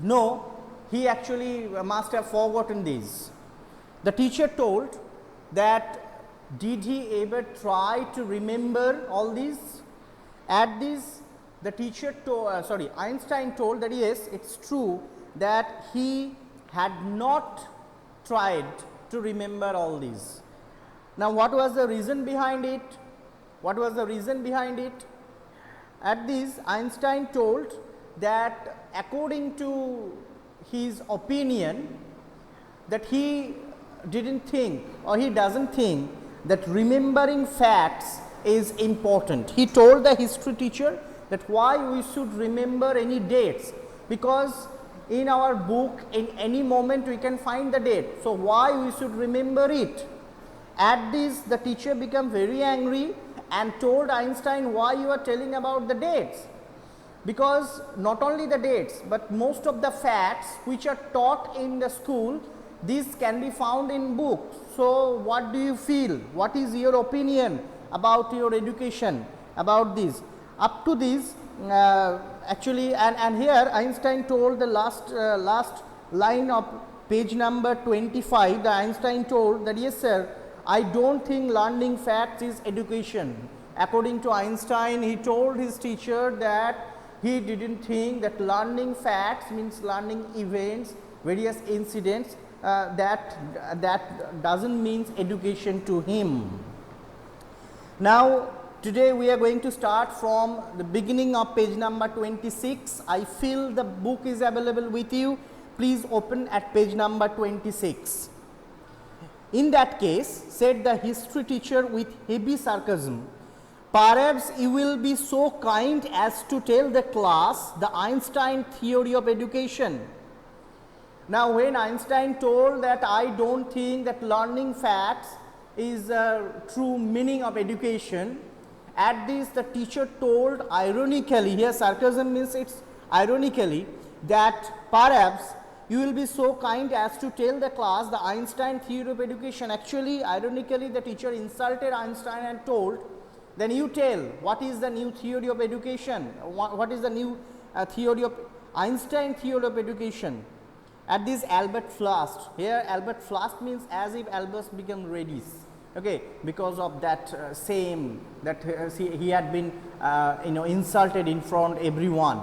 No, he actually must have forgotten these. The teacher told that did he ever try to remember all these? At this, the teacher told, Einstein told that yes, it's true that he had not tried to remember all these. Now, what was the reason behind it? What was the reason behind it? At this, Einstein told that according to his opinion, that he didn't think or he doesn't think that remembering facts is important. He told the history teacher that why we should remember any dates, because in our book in any moment we can find the date. So, why we should remember it? At this, the teacher became very angry and told Einstein, why you are telling about the dates? Because not only the dates, but most of the facts which are taught in the school, these can be found in books. So, what do you feel? What is your opinion about your education, about this? Up to this, actually, and here Einstein told the last line of page number 25, the Einstein told that yes sir, I don't think learning facts is education. According to Einstein, he told his teacher that he didn't think that learning facts means learning events, various incidents, that doesn't mean education to him. Now, today we are going to start from the beginning of page number 26. I feel the book is available with you. Please open at page number 26. In that case, said the history teacher with heavy sarcasm, perhaps you will be so kind as to tell the class the Einstein theory of education. Now, when Einstein told that I don't think that learning facts is a true meaning of education, at this the teacher told ironically, here sarcasm means it's ironically, that perhaps you will be so kind as to tell the class the Einstein theory of education. Actually, ironically, the teacher insulted Einstein and told, then you tell what is the new theory of education, what is the new theory of Einstein theory of education. At this Albert flushed, here Albert flushed means as if Albert became reddish, okay, because of that same that he had been insulted in front of everyone.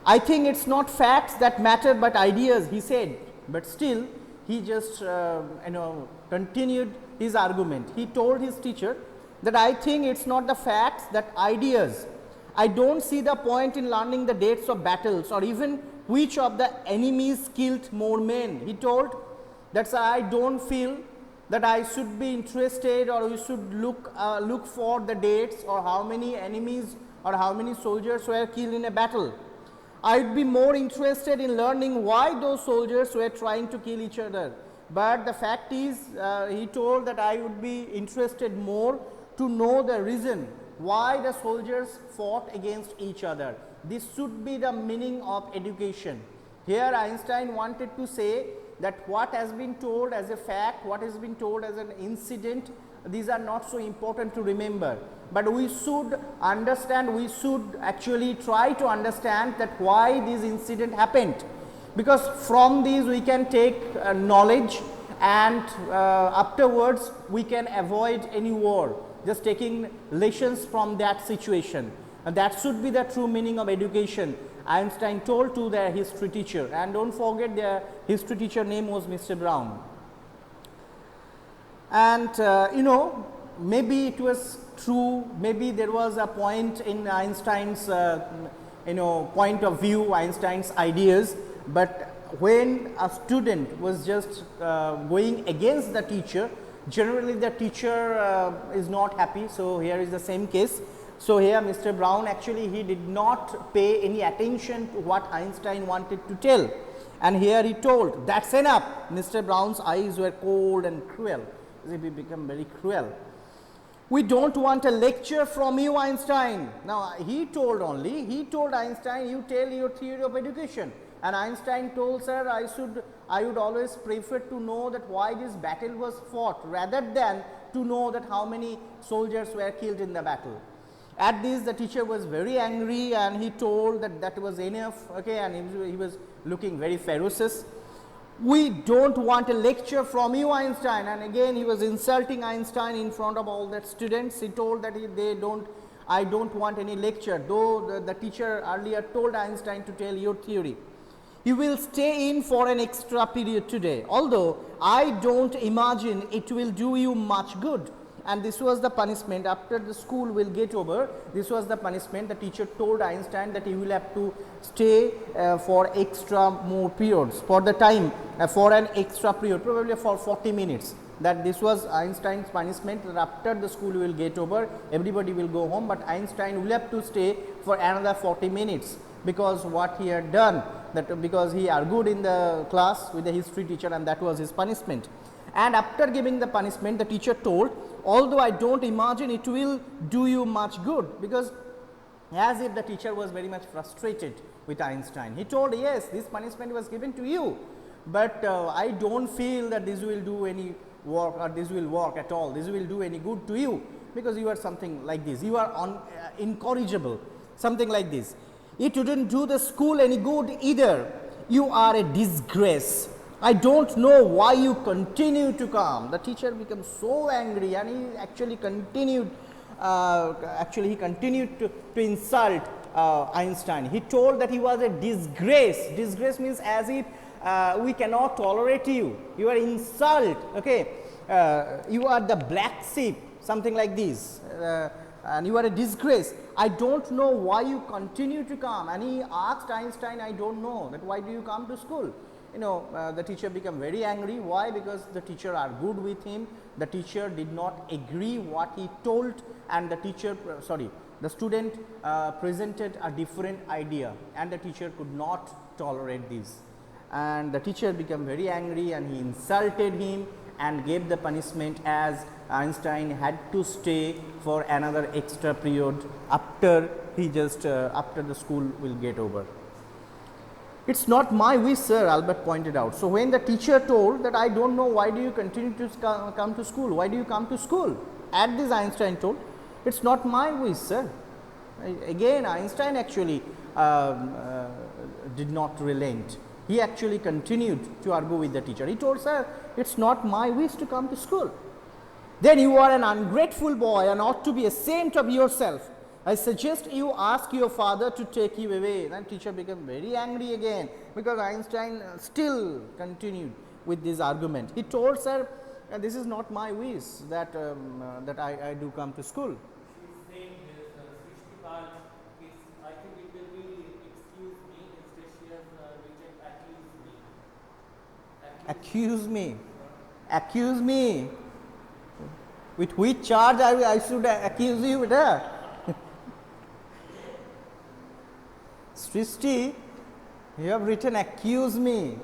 I think it's not facts that matter but ideas, he said, but still he just continued his argument. He told his teacher that I think it's not the facts that ideas. I don't see the point in learning the dates of battles or even which of the enemies killed more men. He told that's why I don't feel that I should be interested or we should look for the dates or how many enemies or how many soldiers were killed in a battle. I would be more interested in learning why those soldiers were trying to kill each other. But the fact is, he told that I would be interested more to know the reason why the soldiers fought against each other. This should be the meaning of education. Here Einstein wanted to say that what has been told as a fact, what has been told as an incident, these are not so important to remember. But we should understand, we should actually try to understand that why this incident happened, because from these we can take knowledge and afterwards we can avoid any war, just taking lessons from that situation. And that should be the true meaning of education, Einstein told to their history teacher. And don't forget their history teacher name was Mr. Brown. And maybe it was true, maybe there was a point in Einstein's point of view, Einstein's ideas, but when a student was just going against the teacher, generally the teacher is not happy. So, here is the same case. So, here Mr. Brown actually he did not pay any attention to what Einstein wanted to tell, and here he told that's enough. Mr. Brown's eyes were cold and cruel, he became very cruel. We don't want a lecture from you, Einstein. Now, he told Einstein, you tell your theory of education. And Einstein told, sir, I would always prefer to know that why this battle was fought rather than to know that how many soldiers were killed in the battle. At this, the teacher was very angry and he told that that was enough, okay, and he was looking very ferocious. We don't want a lecture from you, Einstein. And again he was insulting Einstein in front of all the students. He told that I don't want any lecture, though the teacher earlier told Einstein to tell your theory. You will stay in for an extra period today, although I don't imagine it will do you much good. And this was the punishment. After the school will get over, this was the punishment. The teacher told Einstein that he will have to stay for extra more periods, for the time, for an extra period, probably for 40 minutes. That this was Einstein's punishment, that after the school will get over, everybody will go home, but Einstein will have to stay for another 40 minutes, because what he had done, that because he argued in the class with the history teacher, and that was his punishment. And after giving the punishment, the teacher told, although I don't imagine it will do you much good, because as if the teacher was very much frustrated with Einstein. He told, yes, this punishment was given to you, but I don't feel that this will do any work, or this will work at all, this will do any good to you, because you are something like this, you are incorrigible, something like this. It wouldn't do the school any good either, you are a disgrace. I don't know why you continue to come. The teacher became so angry, and he actually continued to insult Einstein. He told that he was a disgrace. Disgrace means as if we cannot tolerate you. You are insult. Okay, you are the black sheep, something like this, and you are a disgrace. I don't know why you continue to come. And he asked Einstein, I don't know that why do you come to school. The teacher became very angry. Why? Because the teacher argued with him. The teacher did not agree what he told, and the student presented a different idea, and the teacher could not tolerate this. And the teacher became very angry, and he insulted him and gave the punishment, as Einstein had to stay for another extra period after after the school will get over. It's not my wish, sir, Albert pointed out. So when the teacher told that I don't know why do you continue to come to school, why do you come to school? At this Einstein told, it's not my wish, sir. Again Einstein actually did not relent. He actually continued to argue with the teacher. He told, sir, it's not my wish to come to school. Then you are an ungrateful boy and ought to be ashamed of yourself. I suggest you ask your father to take you away. Then teacher became very angry again, because Einstein still continued with this argument. He told, sir, this is not my wish that I do come to school. She is saying this, I think it will be excuse me, instead she has written accuse me. Accuse me. With which charge I should accuse you with her? Srishti, you have written accuse me.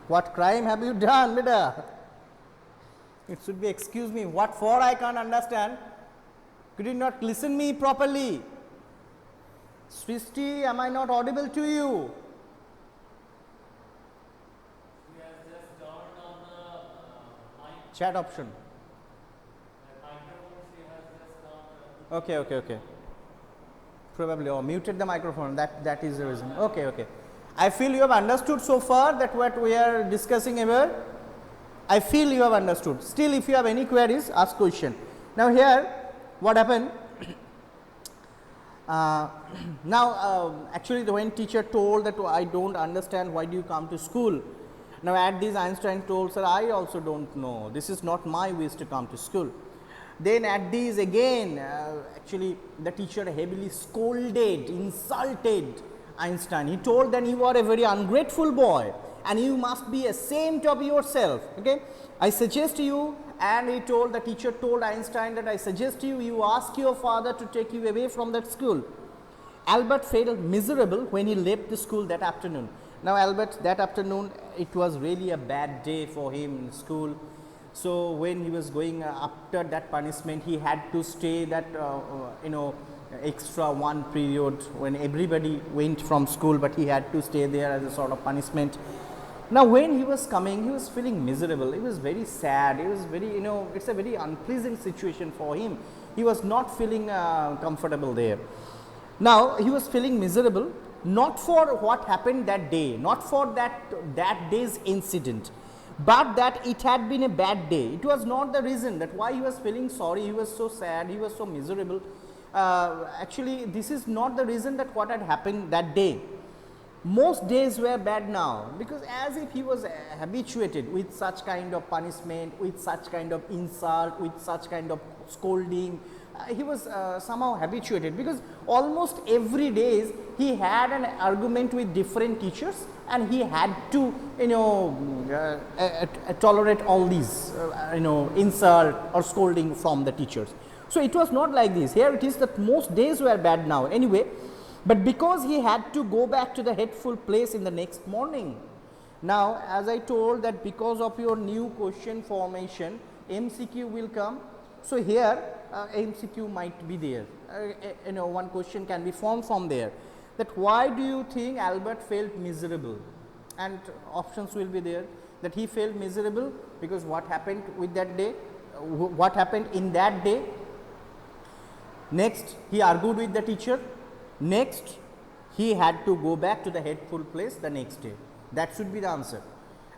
What crime have you done, beta? It should be excuse me. What for? I can't understand. Could you not listen me properly? Srishti, am I not audible to you? She has just turned on the mic. Chat option. Microphone she has just turned. Okay. Probably, or muted the microphone, that is the reason. Okay. I feel you have understood so far that what we are discussing here. I feel you have understood. Still, if you have any queries, ask question. Now here, what happened? Actually, when teacher told that I don't understand why do you come to school. Now at this Einstein told, sir, I also don't know. This is not my wish to come to school. Then at these again, actually the teacher heavily scolded, insulted Einstein. He told that you are a very ungrateful boy and you must be ashamed of yourself. Okay, I suggest you, and the teacher told Einstein that I suggest you ask your father to take you away from that school. Albert felt miserable when he left the school that afternoon. Now Albert, that afternoon it was really a bad day for him in school. So when he was going after that punishment, he had to stay that extra one period when everybody went from school, but he had to stay there as a sort of punishment. Now when he was coming, he was feeling miserable. He was very sad. He was very, it's a very unpleasant situation for him. he was not feeling comfortable there. Now, he was feeling miserable, not for what happened that day, not for that day's incident, but that it had been a bad day. It was not the reason that why he was feeling sorry, he was so sad, he was so miserable. Actually, this is not the reason that what had happened that day. Most days were bad now, because as if he was habituated with such kind of punishment, with such kind of insult, with such kind of scolding. He was somehow habituated, because almost every day he had an argument with different teachers, and he had to tolerate all these insult or scolding from the teachers. So, it was not like this. Here it is that most days were bad now anyway, but because he had to go back to the hateful place in the next morning. Now, as I told that because of your new question formation, MCQ will come. So, here MCQ might be there, one question can be formed from there, that why do you think Albert felt miserable, and options will be there, that he felt miserable because what happened with that day, what happened in that day. Next, he argued with the teacher. Next, he had to go back to the hateful place the next day. That should be the answer.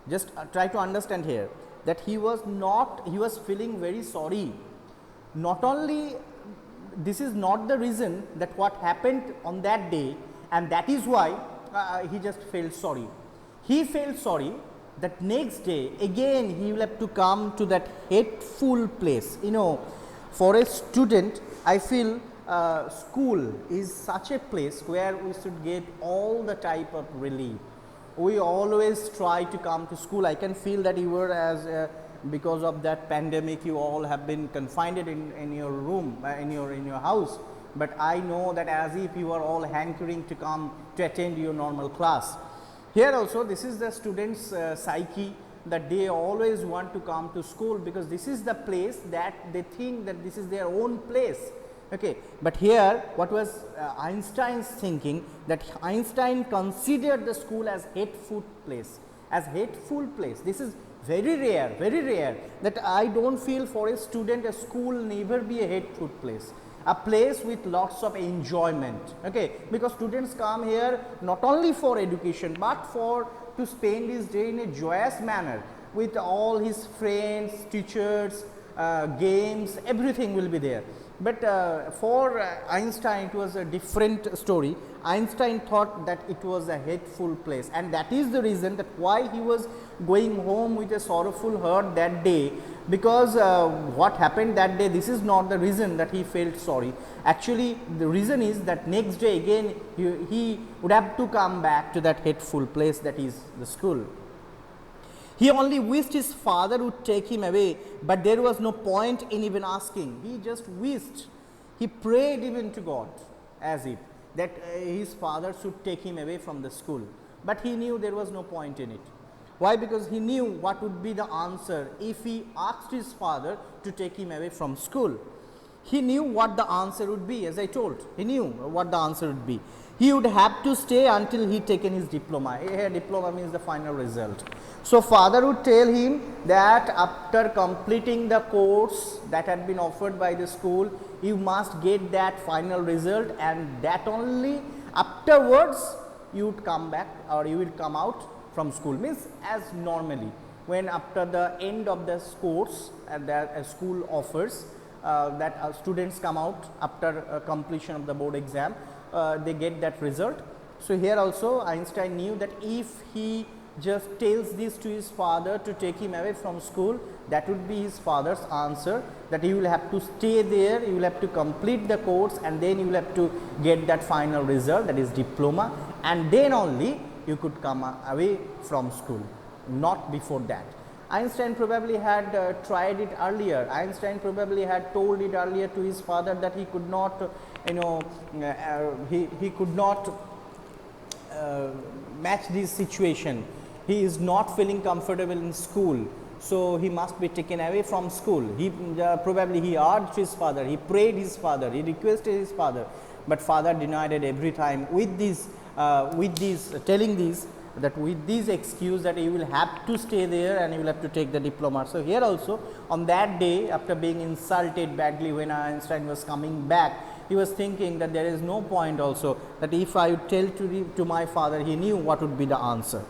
Just try to understand here that he was feeling very sorry. Not only this is not the reason that what happened on that day, and that is why he just felt sorry. He felt sorry that next day again he will have to come to that hateful place. For a student, I feel school is such a place where we should get all the type of relief. We always try to come to school. I can feel that you were, as because of that pandemic, you all have been confined in your room, in your house, but I know that as if you are all hankering to come to attend your normal class. Here also, this is the students' psyche, that they always want to come to school, because this is the place that they think that this is their own place. Okay. But here what was Einstein's thinking, that Einstein considered the school as hateful place, This is very rare that I do not feel for a student a school never be a hateful place, a place with lots of enjoyment. Okay. Because students come here not only for education, but to spend his day in a joyous manner with all his friends, teachers, games, everything will be there. But for Einstein it was a different story. Einstein thought that it was a hateful place, and that is the reason that why he was going home with a sorrowful heart that day, because what happened that day, this is not the reason that he felt sorry. Actually, the reason is that next day again he would have to come back to that hateful place, that is the school. He only wished his father would take him away, but there was no point in even asking. He just wished, he prayed even to God as if that his father should take him away from the school, but he knew there was no point in it. Why? Because he knew what would be the answer if he asked his father to take him away from school. He knew what the answer would be, as I told, he knew what the answer would be. He would have to stay until he taken his diploma. Here diploma means the final result. So, father would tell him that after completing the course that had been offered by the school, you must get that final result, and that only afterwards you would come back, or you will come out from school. Means as normally, when after the end of the course that school offers, that students come out after completion of the board exam, they get that result. So, here also Einstein knew that if he just tells this to his father to take him away from school, that would be his father's answer, that you will have to stay there, you will have to complete the course, and then you will have to get that final result, that is diploma, and then only you could come away from school, not before that. Einstein probably had tried it earlier. Einstein probably had told it earlier to his father that he could not, he could not match this situation. He is not feeling comfortable in school, so he must be taken away from school. He probably he urged his father, he prayed his father, he requested his father, but father denied it every time. With this telling this, that with this excuse that you will have to stay there and you will have to take the diploma. So, here also on that day, after being insulted badly when Einstein was coming back, he was thinking that there is no point also, that if I would tell to my father, he knew what would be the answer.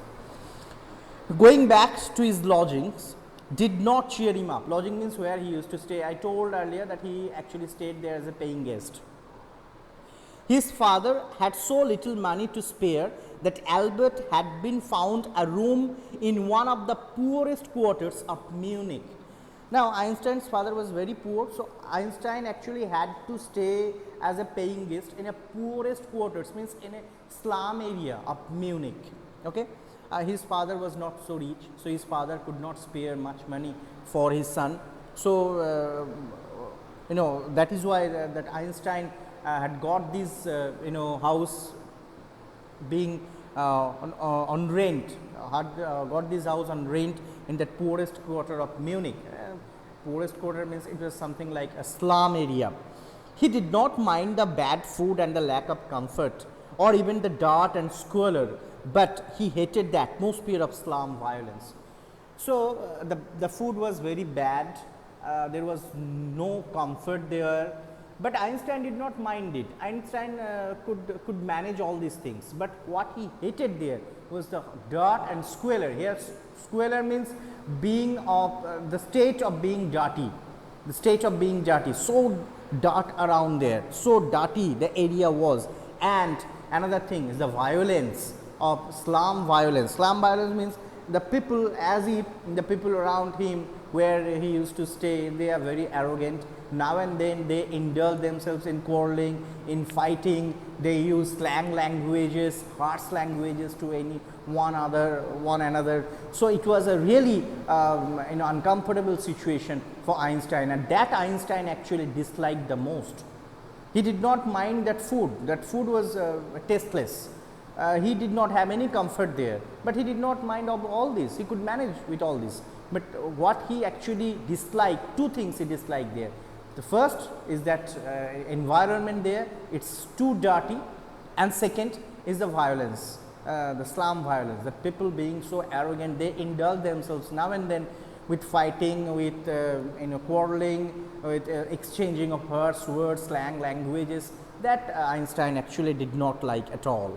Going back to his lodgings did not cheer him up. Lodging means where he used to stay. I told earlier that he actually stayed there as a paying guest. His father had so little money to spare that Albert had been found a room in one of the poorest quarters of Munich. Now, Einstein's father was very poor, so Einstein actually had to stay as a paying guest in a poorest quarters, means in a slum area of Munich. Okay? His father was not so rich, so his father could not spare much money for his son. So, that is why that Einstein had got this house being on rent, had got this house on rent in that poorest quarter of Munich. Poorest quarter means it was something like a slum area. He did not mind the bad food and the lack of comfort, or even the dirt and squalor, but he hated the atmosphere of slum violence. So, the food was very bad, there was no comfort there, but Einstein did not mind it. Einstein could manage all these things, but what he hated there was the dirt and squalor. Here squalor means being of the state of being dirty, the state of being dirty, so dirt around there, so dirty the area was. And another thing is the violence of slum violence. Slum violence means the people, as if the people around him where he used to stay, they are very arrogant. Now and then they indulge themselves in quarreling, in fighting. They use slang languages, harsh languages to one another. So, it was a really uncomfortable situation for Einstein, and that Einstein actually disliked the most. He did not mind that food. That food was tasteless. He did not have any comfort there, but he did not mind of all this. He could manage with all this. But what he actually disliked, two things he disliked there. The first is that environment there, it's too dirty, and second is the violence, the slum violence, the people being so arrogant, they indulge themselves now and then with fighting, with quarreling, with exchanging of harsh words, slang languages, that Einstein actually did not like at all.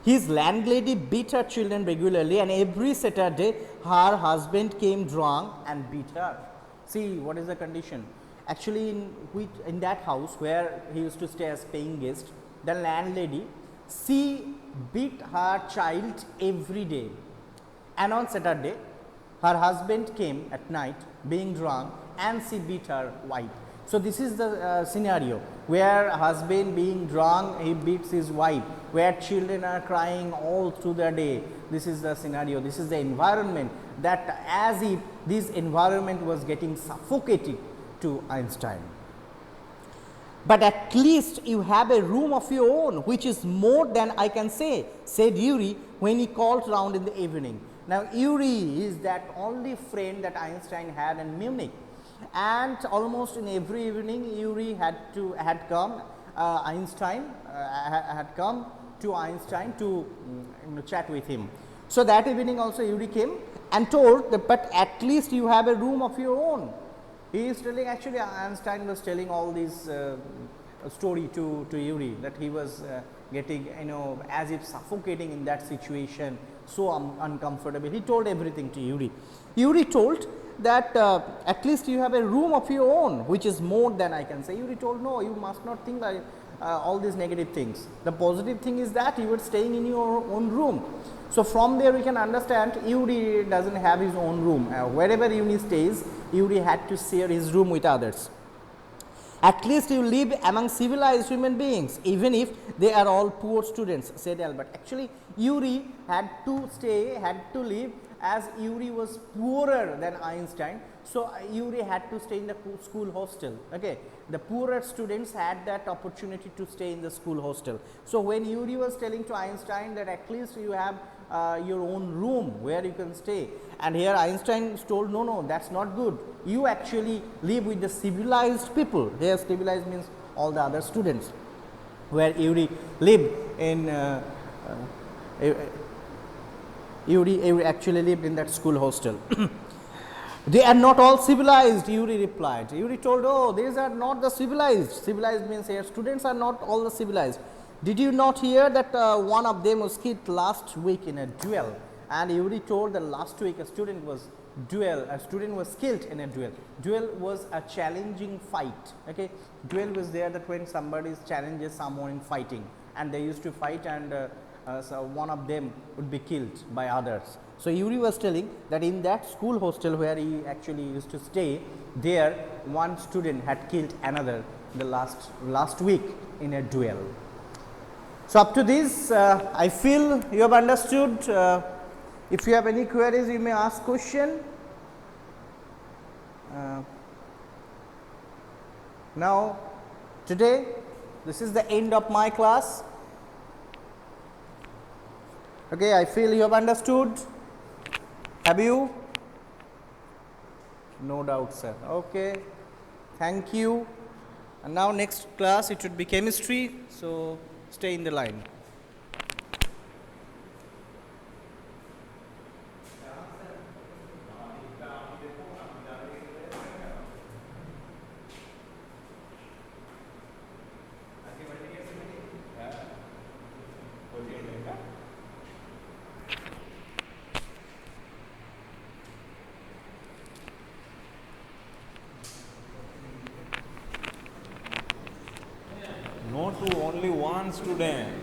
His landlady beat her children regularly, and every Saturday her husband came drunk and beat her. See what is the condition. Actually, in that house where he used to stay as paying guest, the landlady, she beat her child every day, and on Saturday her husband came at night being drunk and she beat her wife. So, this is the scenario where husband being drunk, he beats his wife, where children are crying all through the day. This is the scenario, this is the environment, that as if this environment was getting suffocating to Einstein. But at least you have a room of your own, which is more than I can say, said Yuri when he called round in the evening. Now, Yuri is that only friend that Einstein had in Munich, and almost in every evening Yuri had come to Einstein to chat with him. So, that evening also Yuri came and told that, but at least you have a room of your own. He is telling, actually Einstein was telling all this story to Yuri, that he was getting as if suffocating in that situation, so uncomfortable. He told everything to Yuri. Yuri told that at least you have a room of your own, which is more than I can say. Yuri told, no, you must not think like all these negative things. The positive thing is that you were staying in your own room. So, from there we can understand Yuri does not have his own room. Wherever Yuri stays, Yuri had to share his room with others. At least you live among civilized human beings, even if they are all poor students, said Albert. Actually, Yuri had to live, as Yuri was poorer than Einstein. So, Yuri had to stay in the school hostel. Okay. The poorer students had that opportunity to stay in the school hostel. So, when Yuri was telling to Einstein that at least you have your own room where you can stay, and here Einstein told, no, that is not good. You actually live with the civilized people. Here civilized means all the other students, where Yuri lived in Yuri actually lived in that school hostel. They are not all civilized, Yuri replied. Yuri told, oh, these are not the civilized. Civilized means here students are not all the civilized. Did you not hear that one of them was killed last week in a duel? And Yuri told that last week a student was killed in a duel. Duel was a challenging fight. Okay, duel was there that when somebody challenges someone in fighting, and they used to fight, and so one of them would be killed by others. So Yuri was telling that in that school hostel where he actually used to stay, there one student had killed another the last week in a duel. So up to this, I feel you have understood. If you have any queries, you may ask question. Now, today, this is the end of my class. Okay, I feel you have understood. Have you? No doubt, sir. Okay, thank you. And now next class it should be chemistry, so stay in the line. No to only one student.